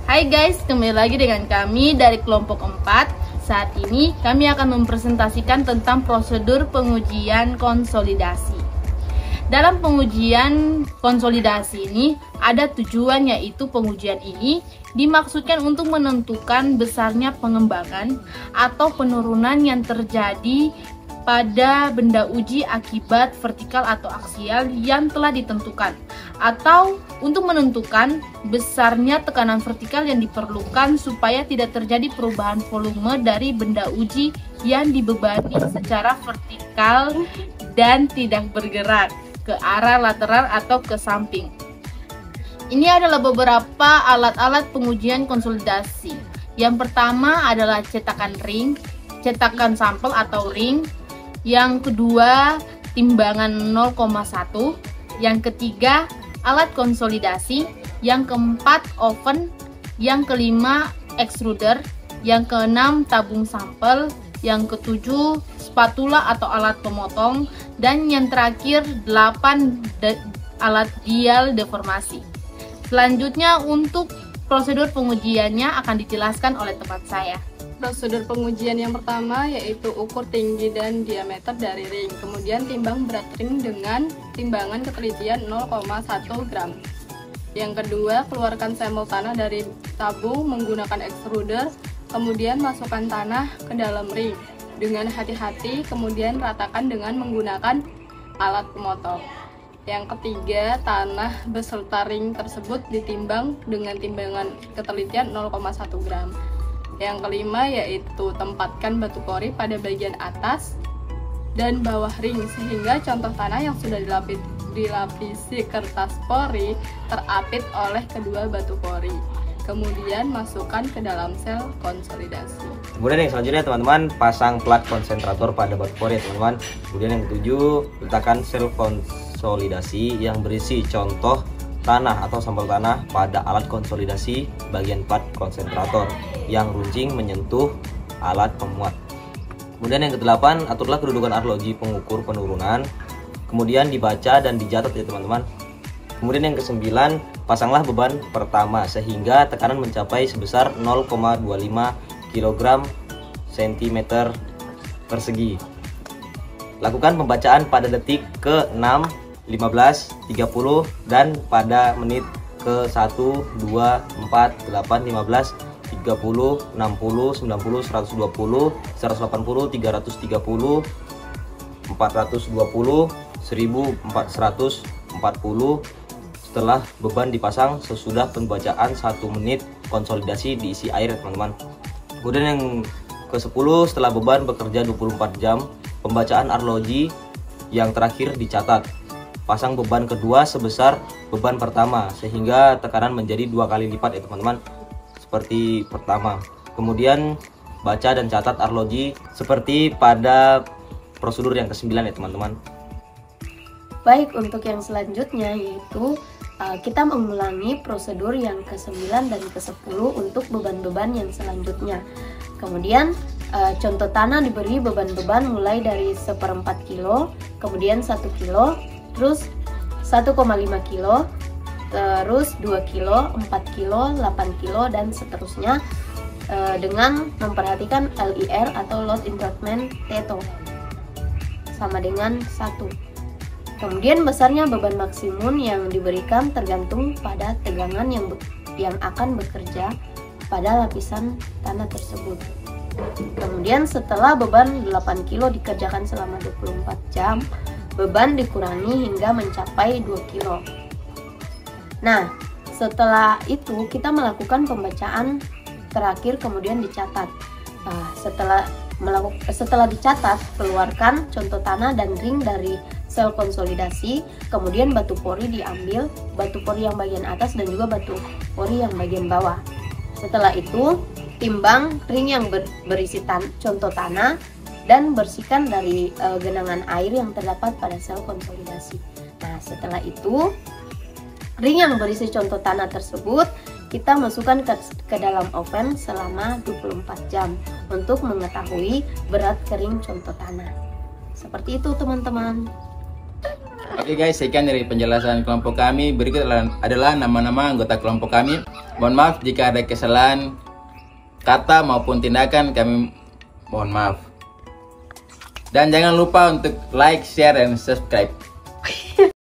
Hai guys, kembali lagi dengan kami dari kelompok 4. Saat ini kami akan mempresentasikan tentang prosedur pengujian konsolidasi. Dalam pengujian konsolidasi ini ada tujuan, yaitu pengujian ini dimaksudkan untuk menentukan besarnya pengembangan atau penurunan yang terjadi pada benda uji akibat vertikal atau aksial yang telah ditentukan, atau untuk menentukan besarnya tekanan vertikal yang diperlukan supaya tidak terjadi perubahan volume dari benda uji yang dibebani secara vertikal dan tidak bergerak ke arah lateral atau ke samping. Ini adalah beberapa alat-alat pengujian konsolidasi. Yang pertama adalah cetakan ring, cetakan sampel atau ring. Yang kedua, timbangan 0,1. Yang ketiga, alat konsolidasi. Yang keempat, oven. Yang kelima, extruder. Yang keenam, tabung sampel. Yang ketujuh, spatula atau alat pemotong. Dan yang terakhir, 8 alat dial deformasi. Selanjutnya, untuk prosedur pengujiannya akan dijelaskan oleh teman saya. Prosedur pengujian yang pertama yaitu ukur tinggi dan diameter dari ring, kemudian timbang berat ring dengan timbangan ketelitian 0,1 gram. Yang kedua, keluarkan sampel tanah dari tabung menggunakan extruder, kemudian masukkan tanah ke dalam ring dengan hati-hati, kemudian ratakan dengan menggunakan alat pemotong. Yang ketiga, tanah beserta ring tersebut ditimbang dengan timbangan ketelitian 0,1 gram. Yang kelima yaitu tempatkan batu pori pada bagian atas dan bawah ring sehingga contoh tanah yang sudah dilapisi kertas pori terapit oleh kedua batu pori. Kemudian masukkan ke dalam sel konsolidasi. Kemudian yang selanjutnya teman-teman, pasang plat konsentrator pada batu pori ya teman-teman. Kemudian yang ketujuh, letakkan sel konsolidasi yang berisi contoh tanah atau sampel tanah pada alat konsolidasi bagian plat konsentrator yang runcing menyentuh alat pemuat. Kemudian yang kedelapan, aturlah kedudukan arloji pengukur penurunan, kemudian dibaca dan dicatat ya teman-teman. Kemudian yang kesembilan, pasanglah beban pertama sehingga tekanan mencapai sebesar 0,25 kg cm persegi. Lakukan pembacaan pada detik ke-6, 15, 30 dan pada menit ke 1, 2, 4, 8, 15, 30, 60, 90, 120, 180, 330, 420, 1440. Setelah beban dipasang sesudah pembacaan 1 menit konsolidasi diisi air teman-teman. Kemudian yang ke-10, setelah beban bekerja 24 jam, pembacaan arloji yang terakhir dicatat. Pasang beban kedua sebesar beban pertama sehingga tekanan menjadi 2 kali lipat ya teman-teman, seperti pertama. Kemudian baca dan catat arloji seperti pada prosedur yang ke-9 ya teman-teman. Baik, untuk yang selanjutnya yaitu kita mengulangi prosedur yang ke-9 dan ke-10 untuk beban-beban yang selanjutnya. Kemudian contoh tanah diberi beban-beban mulai dari 1/4 kilo, kemudian 1 kilo, terus 1,5 kilo, terus 2 kilo, 4 kilo, 8 kilo, dan seterusnya dengan memperhatikan LIR atau Load Interruptment Teto sama dengan 1. Kemudian besarnya beban maksimum yang diberikan tergantung pada tegangan yang akan bekerja pada lapisan tanah tersebut. Kemudian setelah beban 8 kilo dikerjakan selama 24 jam, beban dikurangi hingga mencapai 2 kilo. Nah, setelah itu kita melakukan pembacaan terakhir kemudian dicatat. Nah, setelah dicatat, keluarkan contoh tanah dan ring dari sel konsolidasi, kemudian batu pori diambil, batu pori yang bagian atas dan juga batu pori yang bagian bawah. Setelah itu, timbang ring yang berisi contoh tanah dan bersihkan dari genangan air yang terdapat pada sel konsolidasi. Nah, setelah itu, ring yang berisi contoh tanah tersebut kita masukkan ke dalam oven selama 24 jam untuk mengetahui berat kering contoh tanah. Seperti itu teman-teman. Oke guys, sekian dari penjelasan kelompok kami. Berikut adalah nama-nama anggota kelompok kami. Mohon maaf jika ada kesalahan kata maupun tindakan, kami mohon maaf. Dan jangan lupa untuk like, share, dan subscribe.